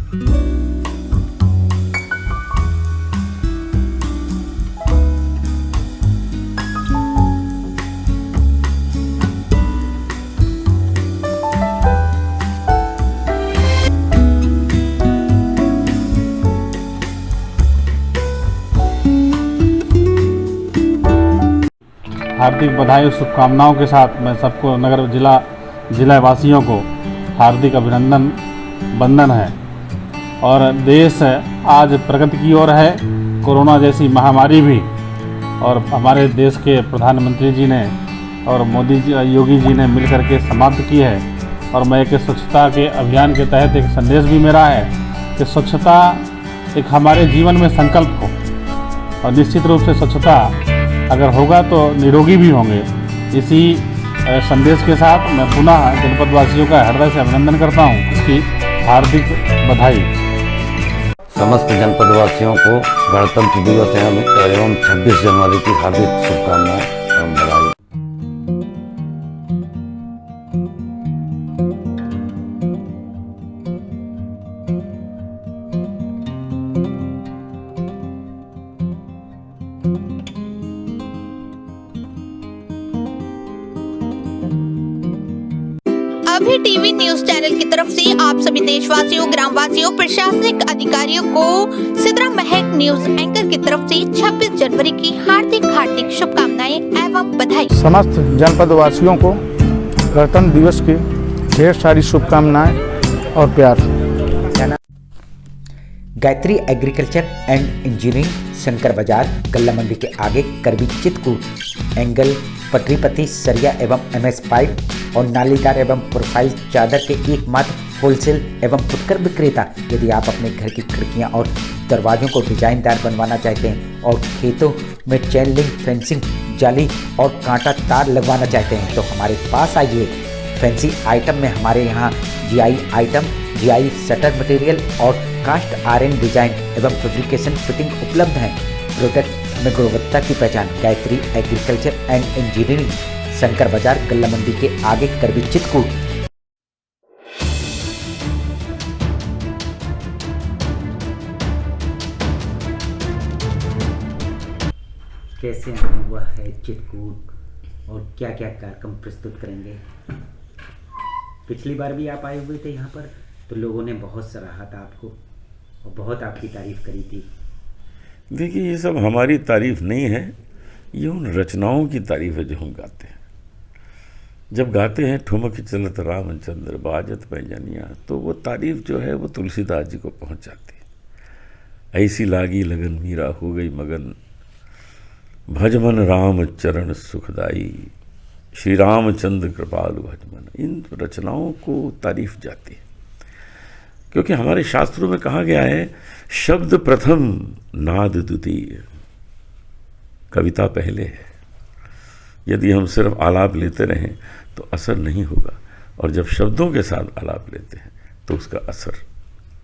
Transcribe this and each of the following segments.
हार्दिक बधाई और शुभकामनाओं के साथ मैं सबको नगर जिला वासियों को हार्दिक अभिनंदन बंदन है। और देश आज प्रगति की ओर है, कोरोना जैसी महामारी भी, और हमारे देश के प्रधानमंत्री जी ने और मोदी जी योगी जी ने मिलकर के समाप्त की है। और मैं एक स्वच्छता के अभियान के तहत एक संदेश भी मेरा है कि स्वच्छता एक हमारे जीवन में संकल्प हो, और निश्चित रूप से स्वच्छता अगर होगा तो निरोगी भी होंगे। इसी संदेश के साथ मैं पुनः जनपद वासियों का हृदय से अभिनंदन करता हूँ, इसकी हार्दिक बधाई। समस्त जनपद वासियों को गणतंत्र दिवस एवं 26 जनवरी की हार्दिक शुभकामनाएं एवं बधाई। अभी टीवी न्यूज चैनल की तरफ से आप सभी देशवासियों, ग्रामवासियों, प्रशासनिक अधिकारियों को सिद्रा महक न्यूज एंकर की तरफ से 26 जनवरी की हार्दिक शुभकामनाएं एवं बधाई। समस्त जनपद वासियों को गणतंत्र दिवस की ढेर सारी शुभकामनाएं और प्यार। Gayatri agriculture and engineering, Shankar बाजार, गल्ला मंडी के आगे, करबी चितकूट, एंगल, पटरीपति, सरिया एवं एमएस पाइप और नालीदार एवं प्रोफाइल चादर के एकमात्र होलसेल एवं फुटकर विक्रेता। यदि आप अपने घर की खिड़कियां और दरवाजों को डिजाइनदार बनवाना चाहते हैं और खेतों में चेन लिंक फेंसिंग, जाली और कांटा तार लगवाना चाहते हैं तो हमारे पास आइए। फैंसी आइटम में हमारे यहाँ GI item, GI shutter material और कास्ट आयरन डिजाइन एवं फैब्रिकेशन फिटिंग उपलब्ध हैं। प्रोडक्ट में गुणवत्ता की पहचान। Gayatri agriculture and engineering, Shankar बाजार, गल्ला मंडी के आगे, करबी चितकूट। कैसे आना हुआ है चितकूट और क्या क्या कार्यक्रम प्रस्तुत करेंगे? पिछली बार भी आप आए हुए थे यहाँ पर तो लोगों ने बहुत सराहा था आपको और बहुत आपकी तारीफ करी थी। देखिए, ये सब हमारी तारीफ नहीं है, ये उन रचनाओं की तारीफ है जो हम गाते हैं। जब गाते हैं ठुमक चलत रामचंद्र बाजत पैजनिया, तो वो तारीफ जो है वो तुलसीदास जी को पहुंच जाती है। ऐसी लागी लगन मीरा हो गई मगन, भजमन राम चरण सुखदाई, श्री रामचंद्र कृपालु भजमन। इन रचनाओं को तारीफ जाती है, क्योंकि हमारे शास्त्रों में कहा गया है शब्द प्रथम नाद द्वितीय, कविता पहले है। यदि हम सिर्फ आलाप लेते रहें तो असर नहीं होगा, और जब शब्दों के साथ आलाप लेते हैं तो उसका असर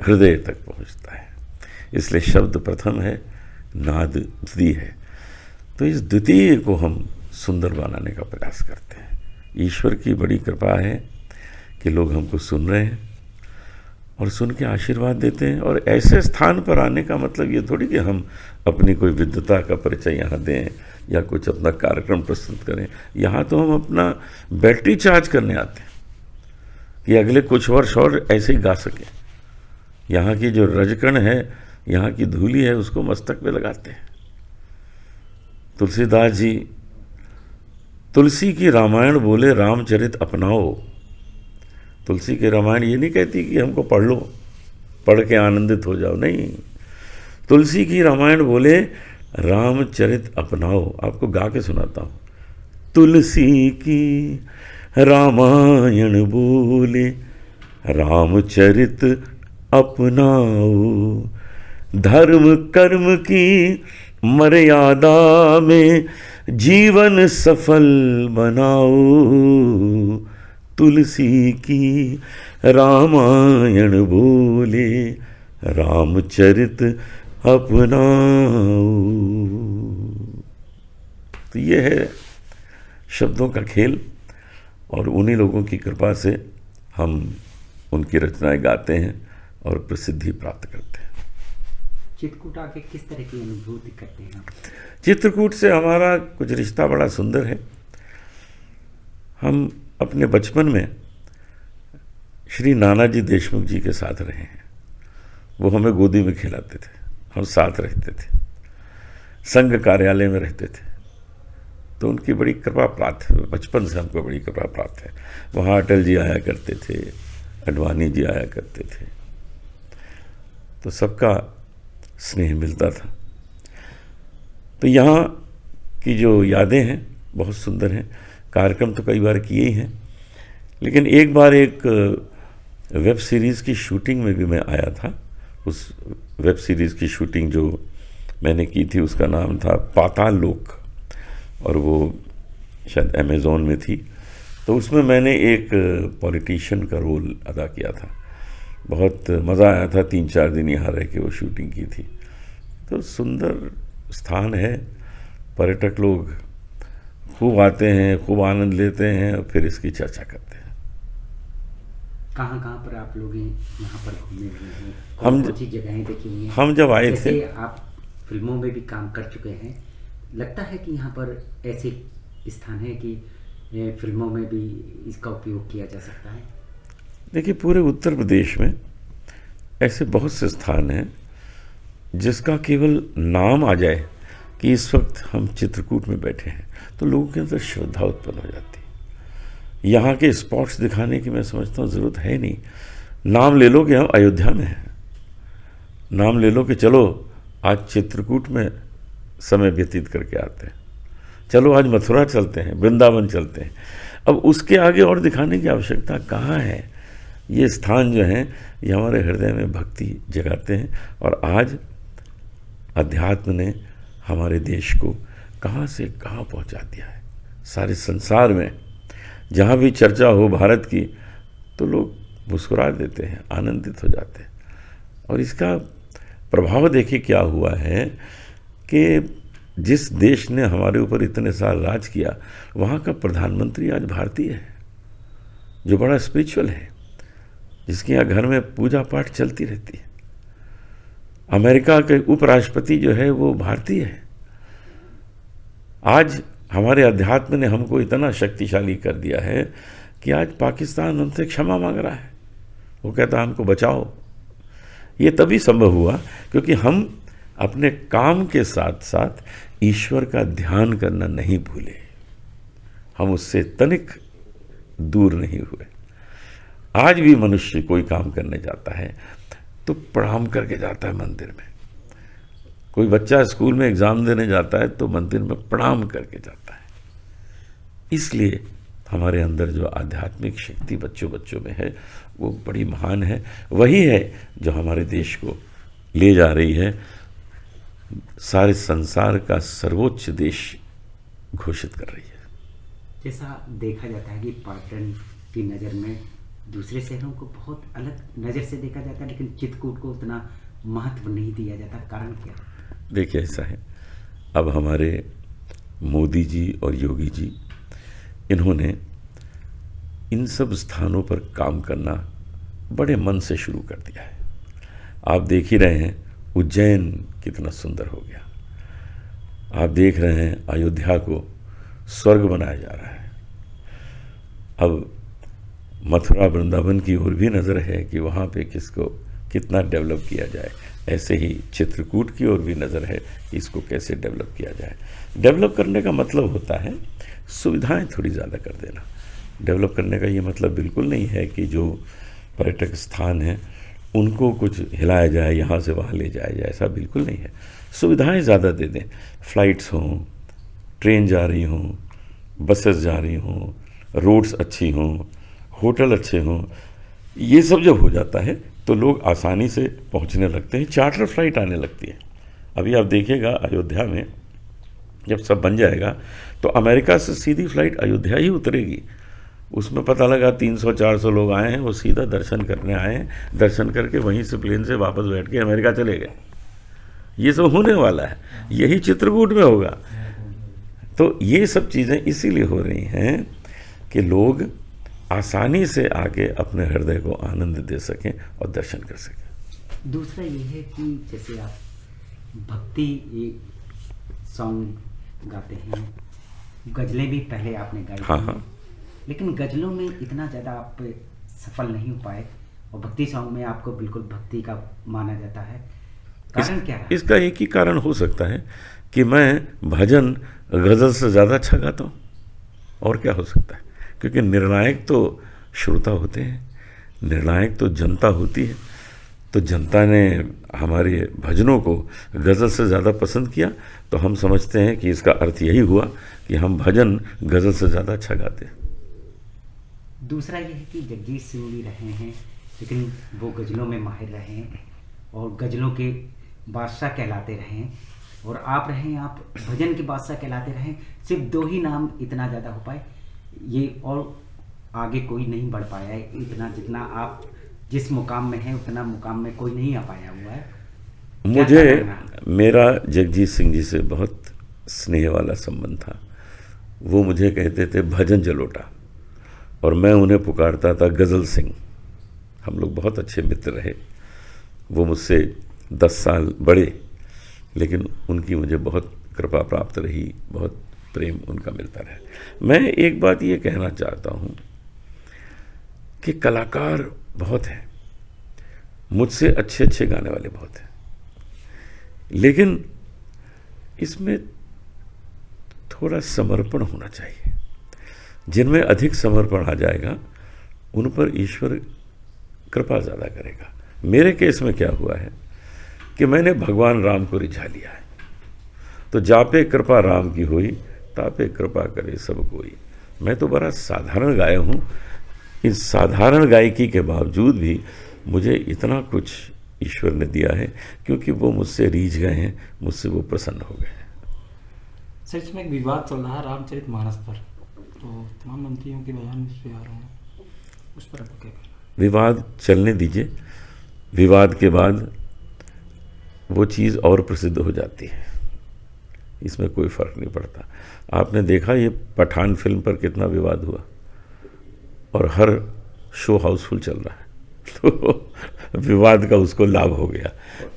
हृदय तक पहुंचता है। इसलिए शब्द प्रथम है, नाद द्वितीय है। तो इस द्वितीय को हम सुंदर बनाने का प्रयास करते हैं। ईश्वर की बड़ी कृपा है कि लोग हमको सुन रहे हैं और सुन के आशीर्वाद देते हैं। और ऐसे स्थान पर आने का मतलब ये थोड़ी कि हम अपनी कोई विद्वता का परिचय यहाँ दें या कुछ अपना कार्यक्रम प्रस्तुत करें। यहाँ तो हम अपना बैटरी चार्ज करने आते हैं कि अगले कुछ वर्ष और ऐसे ही गा सकें। यहाँ की जो रजकण है, यहाँ की धूली है, उसको मस्तक पे लगाते हैं। तुलसीदास जी तुलसी की रामायण बोले रामचरित अपनाओ। तुलसी के रामायण ये नहीं कहती कि हमको पढ़ लो, पढ़ के आनंदित हो जाओ, नहीं। तुलसी की रामायण बोले रामचरित अपनाओ। आपको गा के सुनाता हूँ। तुलसी की रामायण बोले रामचरित अपनाओ, धर्म कर्म की मर्यादा में जीवन सफल बनाओ। तुलसी की रामायण बोले रामचरित अपनाओ। तो ये है शब्दों का खेल, और उन्हीं लोगों की कृपा से हम उनकी रचनाएं गाते हैं और प्रसिद्धि प्राप्त करते हैं। चित्रकूट आके किस तरह की अनुभूति करते हैं आप? चित्रकूट से हमारा कुछ रिश्ता बड़ा सुंदर है। हम अपने बचपन में श्री नानाजी देशमुख जी के साथ रहे हैं। वो हमें गोदी में खिलाते थे, हम साथ रहते थे, संघ कार्यालय में रहते थे, तो उनकी बड़ी कृपा प्राप्त है। बचपन से हमको बड़ी कृपा प्राप्त है। वहाँ अटल जी आया करते थे, अडवाणी जी आया करते थे, तो सबका स्नेह मिलता था। तो यहाँ की जो यादें हैं बहुत सुंदर हैं। कार्यक्रम तो कई बार किए ही हैं, लेकिन एक बार एक वेब सीरीज़ की शूटिंग में भी मैं आया था। उस वेब सीरीज़ की शूटिंग जो मैंने की थी उसका नाम था पाताल लोक, और वो शायद अमेज़ॉन में थी। तो उसमें मैंने एक पॉलिटिशियन का रोल अदा किया था। बहुत मज़ा आया था। 3-4 दिन यहाँ रह के वो शूटिंग की थी। तो सुंदर स्थान है, पर्यटक लोग खूब आते हैं, खूब आनंद लेते हैं और फिर इसकी चर्चा करते हैं। कहाँ कहाँ पर आप लोग यहाँ पर घूमे हुए हैं? हम कौन सी जगहें देखी हुई हैं? हम जब आए जैसे थे, आप फिल्मों में भी काम कर चुके हैं, लगता है कि यहाँ पर ऐसे स्थान है कि फिल्मों में भी इसका उपयोग किया जा सकता है? देखिए, पूरे उत्तर प्रदेश में ऐसे बहुत से स्थान हैं जिसका केवल नाम आ जाए कि इस वक्त हम चित्रकूट में बैठे हैं तो लोगों के अंदर श्रद्धा उत्पन्न हो जाती है। यहाँ के स्पॉट्स दिखाने की मैं समझता हूँ ज़रूरत है नहीं। नाम ले लो कि हम अयोध्या में हैं, नाम ले लो कि चलो आज चित्रकूट में समय व्यतीत करके आते हैं, चलो आज मथुरा चलते हैं, वृंदावन चलते हैं। अब उसके आगे और दिखाने की आवश्यकता कहाँ है? ये स्थान जो हैं ये हमारे हृदय में भक्ति जगाते हैं। और आज अध्यात्म ने हमारे देश को कहाँ से कहाँ पहुँचा दिया है। सारे संसार में जहाँ भी चर्चा हो भारत की तो लोग मुस्कुरा देते हैं, आनंदित हो जाते हैं। और इसका प्रभाव देखिए क्या हुआ है कि जिस देश ने हमारे ऊपर इतने साल राज किया वहाँ का प्रधानमंत्री आज भारतीय है, जो बड़ा स्पिरिचुअल है, जिसके यहाँ घर में पूजा पाठ चलती रहती है। अमेरिका के उपराष्ट्रपति जो है वो भारतीय है। आज हमारे अध्यात्म ने हमको इतना शक्तिशाली कर दिया है कि आज पाकिस्तान हमसे क्षमा मांग रहा है। वो कहता है हमको बचाओ। ये तभी संभव हुआ क्योंकि हम अपने काम के साथ साथ ईश्वर का ध्यान करना नहीं भूले, हम उससे तनिक दूर नहीं हुए। आज भी मनुष्य कोई काम करने जाता है तो प्रणाम करके जाता है मंदिर में। कोई बच्चा स्कूल में एग्ज़ाम देने जाता है तो मंदिर में प्रणाम करके जाता है। इसलिए हमारे अंदर जो आध्यात्मिक शक्ति बच्चों बच्चों में है वो बड़ी महान है। वही है जो हमारे देश को ले जा रही है सारे संसार का सर्वोच्च देश घोषित कर रही है। जैसा देखा जाता है कि पाटन की नज़र में दूसरे शहरों को बहुत अलग नज़र से देखा जाता है, लेकिन चित्रकूट को उतना महत्व नहीं दिया जाता। कारण क्या? देखिए ऐसा है, अब हमारे मोदी जी और योगी जी इन्होंने इन सब स्थानों पर काम करना बड़े मन से शुरू कर दिया है। आप देख ही रहे हैं उज्जैन कितना सुंदर हो गया। आप देख रहे हैं अयोध्या को स्वर्ग बनाया जा रहा है। अब मथुरा वृंदावन की ओर भी नज़र है कि वहाँ पे किसको कितना डेवलप किया जाए। ऐसे ही चित्रकूट की ओर भी नज़र है कि इसको कैसे डेवलप किया जाए। डेवलप करने का मतलब होता है सुविधाएं थोड़ी ज़्यादा कर देना। डेवलप करने का ये मतलब बिल्कुल नहीं है कि जो पर्यटक स्थान हैं उनको कुछ हिलाया जाए, यहाँ से वहाँ ले जाया जाए, ऐसा बिल्कुल नहीं है। सुविधाएं ज़्यादा दे दें, फ्लाइट्स हों, ट्रेन जा रही हों, बसेस जा रही हों, रोड्स अच्छी हों, होटल अच्छे हों। ये सब जब हो जाता है तो लोग आसानी से पहुंचने लगते हैं, चार्टर फ्लाइट आने लगती है। अभी आप देखिएगा अयोध्या में जब सब बन जाएगा तो अमेरिका से सीधी फ्लाइट अयोध्या ही उतरेगी। उसमें पता लगा 300-400 लोग आए हैं, वो सीधा दर्शन करने आए हैं, दर्शन करके वहीं से प्लेन से वापस बैठ के अमेरिका चले गए। ये सब होने वाला है, यही चित्रकूट में होगा। तो ये सब चीज़ें इसीलिए हो रही हैं कि लोग आसानी से आके अपने हृदय को आनंद दे सकें और दर्शन कर सकें। दूसरा ये है कि जैसे आप भक्ति सॉन्ग गाते हैं, गज़लें भी पहले आपने गाई हाँ थी, हाँ। लेकिन गज़लों में इतना ज़्यादा आप सफल नहीं हो पाए और भक्ति सॉन्ग में आपको बिल्कुल भक्ति का माना जाता है, कारण क्या रहा? इसका एक ही कारण हो सकता है कि मैं भजन गज़ल से ज़्यादा अच्छा गाता हूँ, और क्या हो सकता है, क्योंकि निर्णायक तो श्रोता होते हैं, निर्णायक तो जनता होती है। तो जनता ने हमारे भजनों को गज़ल से ज़्यादा पसंद किया, तो हम समझते हैं कि इसका अर्थ यही हुआ कि हम भजन गज़ल से ज़्यादा अच्छा गाते हैं। दूसरा ये है कि जगजीत सिंह भी रहे हैं, लेकिन वो गज़लों में माहिर रहे हैं और गज़लों के बादशाह कहलाते रहे हैं, और आप रहे हैं, आप भजन के बादशाह कहलाते रहे हैं। सिर्फ 2 ही नाम इतना ज़्यादा हो पाए, ये और आगे कोई नहीं बढ़ पाया है इतना, जितना आप जिस मुकाम में हैं उतना मुकाम में कोई नहीं आ पाया हुआ है। मुझे मेरा जगजीत सिंह जी से बहुत स्नेह वाला संबंध था। वो मुझे कहते थे भजन जलोटा, और मैं उन्हें पुकारता था गज़ल सिंह। हम लोग बहुत अच्छे मित्र रहे। वो मुझसे 10 साल बड़े, लेकिन उनकी मुझे बहुत कृपा प्राप्त रही, बहुत प्रेम उनका मिलता रहा। मैं एक बात ये कहना चाहता हूँ कि कलाकार बहुत हैं, मुझसे अच्छे अच्छे गाने वाले बहुत हैं, लेकिन इसमें थोड़ा समर्पण होना चाहिए। जिनमें अधिक समर्पण आ जाएगा उन पर ईश्वर कृपा ज़्यादा करेगा। मेरे केस में क्या हुआ है कि मैंने भगवान राम को रिझा लिया है, तो जापे कृपा राम की हुई, तापे कृपा करे सब कोई। मैं तो बड़ा साधारण गाया हूँ, इस साधारण गायकी के बावजूद भी मुझे इतना कुछ ईश्वर ने दिया है, क्योंकि वो मुझसे रीझ गए हैं, मुझसे वो प्रसन्न हो गए हैं। सर, इसमें एक विवाद चल रहा है रामचरितमानस पर, तो तमाम मंत्रियों के बयान इस पे आ रहे हैं, उस पर आपको क्या कहना है? विवाद चलने दीजिए, विवाद के बाद वो चीज़ और प्रसिद्ध हो जाती है, इसमें कोई फ़र्क नहीं पड़ता। आपने देखा ये पठान फिल्म पर कितना विवाद हुआ, और हर शो हाउसफुल चल रहा है, तो विवाद का उसको लाभ हो गया।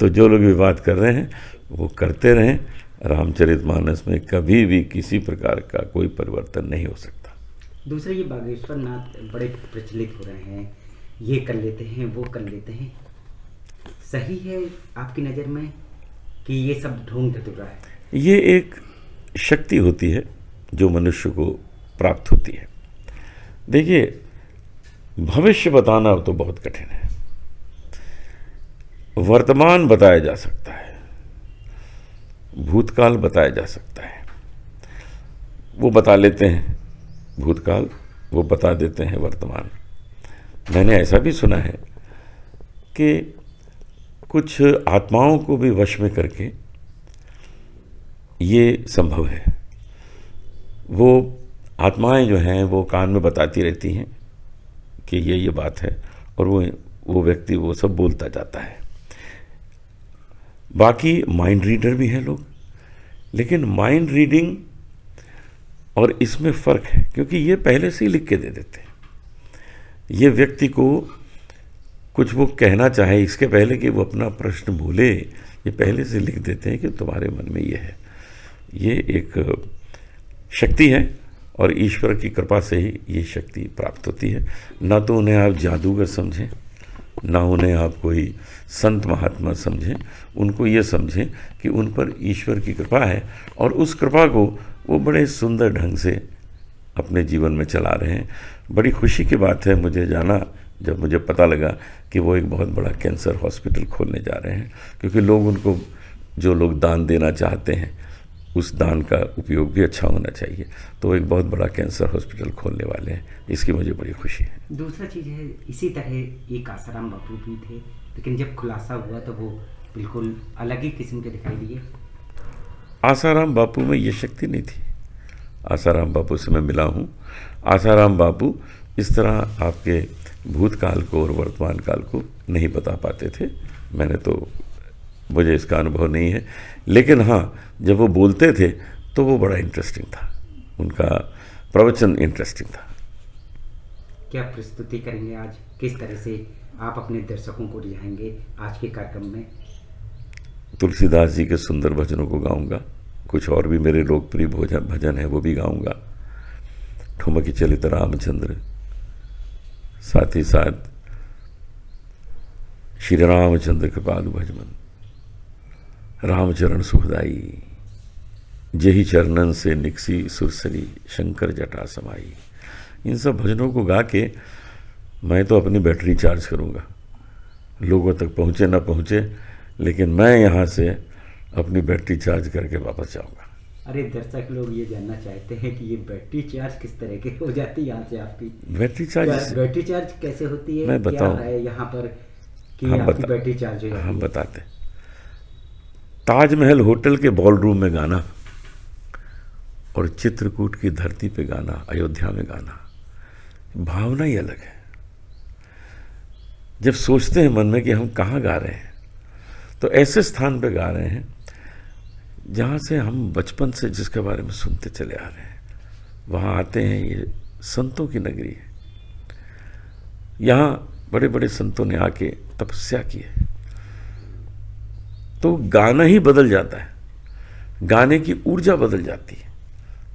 तो जो लोग विवाद कर रहे हैं वो करते रहें, रामचरितमानस में कभी भी किसी प्रकार का कोई परिवर्तन नहीं हो सकता। दूसरे ये बागेश्वर नाथ बड़े प्रचलित हो रहे हैं, ये कर लेते हैं, वो कर लेते हैं, सही है आपकी नज़र में कि ये सब ढोंग धतूरा है? ये एक शक्ति होती है जो मनुष्य को प्राप्त होती है। देखिए, भविष्य बताना तो बहुत कठिन है, वर्तमान बताया जा सकता है, भूतकाल बताया जा सकता है। वो बता लेते हैं भूतकाल, वो बता देते हैं वर्तमान। मैंने ऐसा भी सुना है कि कुछ आत्माओं को भी वश में करके ये संभव है। वो आत्माएं जो हैं वो कान में बताती रहती हैं कि ये बात है, और वो व्यक्ति वो सब बोलता जाता है। बाकी माइंड रीडर भी हैं लोग, लेकिन माइंड रीडिंग और इसमें फ़र्क है, क्योंकि ये पहले से ही लिख के दे देते हैं। ये व्यक्ति को कुछ वो कहना चाहे इसके पहले कि वो अपना प्रश्न बोले, ये पहले से लिख देते हैं कि तुम्हारे मन में ये है। ये एक शक्ति है, और ईश्वर की कृपा से ही ये शक्ति प्राप्त होती है। ना तो उन्हें आप जादूगर समझें, ना उन्हें आप कोई संत महात्मा समझें, उनको ये समझें कि उन पर ईश्वर की कृपा है, और उस कृपा को वो बड़े सुंदर ढंग से अपने जीवन में चला रहे हैं। बड़ी खुशी की बात है मुझे जाना जब मुझे पता लगा कि वो एक बहुत बड़ा कैंसर हॉस्पिटल खोलने जा रहे हैं, क्योंकि लोग उनको, जो लोग दान देना चाहते हैं, उस दान का उपयोग भी अच्छा होना चाहिए। तो वो एक बहुत बड़ा कैंसर हॉस्पिटल खोलने वाले हैं, इसकी मुझे बड़ी खुशी है। दूसरा चीज़ है, इसी तरह एक आसाराम बापू भी थे, लेकिन जब खुलासा हुआ तो वो बिल्कुल अलग ही किस्म के दिखाई दिए। आसाराम बापू में ये शक्ति नहीं थी। आसाराम बापू से मैं मिला हूँ। आसाराम बापू इस तरह आपके भूतकाल को और वर्तमान काल को नहीं बता पाते थे। मैंने तो, मुझे इसका अनुभव नहीं है, लेकिन हाँ, जब वो बोलते थे तो वो बड़ा इंटरेस्टिंग था, उनका प्रवचन इंटरेस्टिंग था। क्या प्रस्तुति करेंगे आज, किस तरह से आप अपने दर्शकों को रिझाएंगे आज के कार्यक्रम में? तुलसीदास जी के सुंदर भजनों को गाऊंगा, कुछ और भी मेरे लोकप्रिय भजन है वो भी गाऊंगा, ठुमक चलित रामचंद्र, साथ ही साथ श्री रामचंद्र कृपालु भजमन, रामचरण सुखदाई, जेहि चरणन से निकसी सुरसरी, शंकर जटा समाई। इन सब भजनों को गा के मैं तो अपनी बैटरी चार्ज करूंगा, लोगों तक पहुंचे ना पहुंचे, लेकिन मैं यहाँ से अपनी बैटरी चार्ज करके वापस जाऊंगा। अरे दर्शक लोग ये जानना चाहते हैं कि ये बैटरी चार्ज किस तरह की हो जाती है यहाँ से आपकी? बैटरी चार्ज कैसे होती है? मैं बताऊं? क्या है यहाँ पर कि आपकी बैटरी चार्ज हो जाती है? हम बताते। ताजमहल होटल के बॉलरूम में गाना और चित्रकूट की धरती पे गाना, अयोध्या में गाना, भावना ही अलग है। जब सोचते हैं मन में कि हम कहाँ गा रहे हैं, तो ऐसे स्थान पे गा रहे हैं जहाँ से हम बचपन से जिसके बारे में सुनते चले आ रहे हैं, वहाँ आते हैं। ये संतों की नगरी है, यहाँ बड़े बड़े संतों ने आके तपस्या की है, तो गाना ही बदल जाता है, गाने की ऊर्जा बदल जाती है।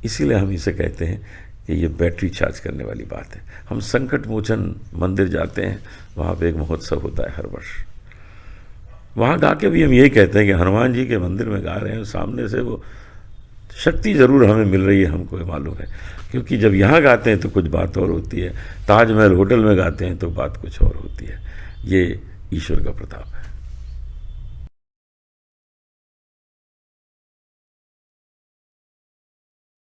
इसीलिए हम इसे कहते हैं कि ये बैटरी चार्ज करने वाली बात है। हम संकट मोचन मंदिर जाते हैं, वहाँ पे एक महोत्सव होता है हर वर्ष, वहाँ गा के भी हम यही कहते हैं कि हनुमान जी के मंदिर में गा रहे हैं, सामने से वो शक्ति ज़रूर हमें मिल रही है, हमको मालूम है, क्योंकि जब यहाँ गाते हैं तो कुछ बात और होती है, ताजमहल होटल में गाते हैं तो बात कुछ और होती है। ये ईश्वर का प्रताप है।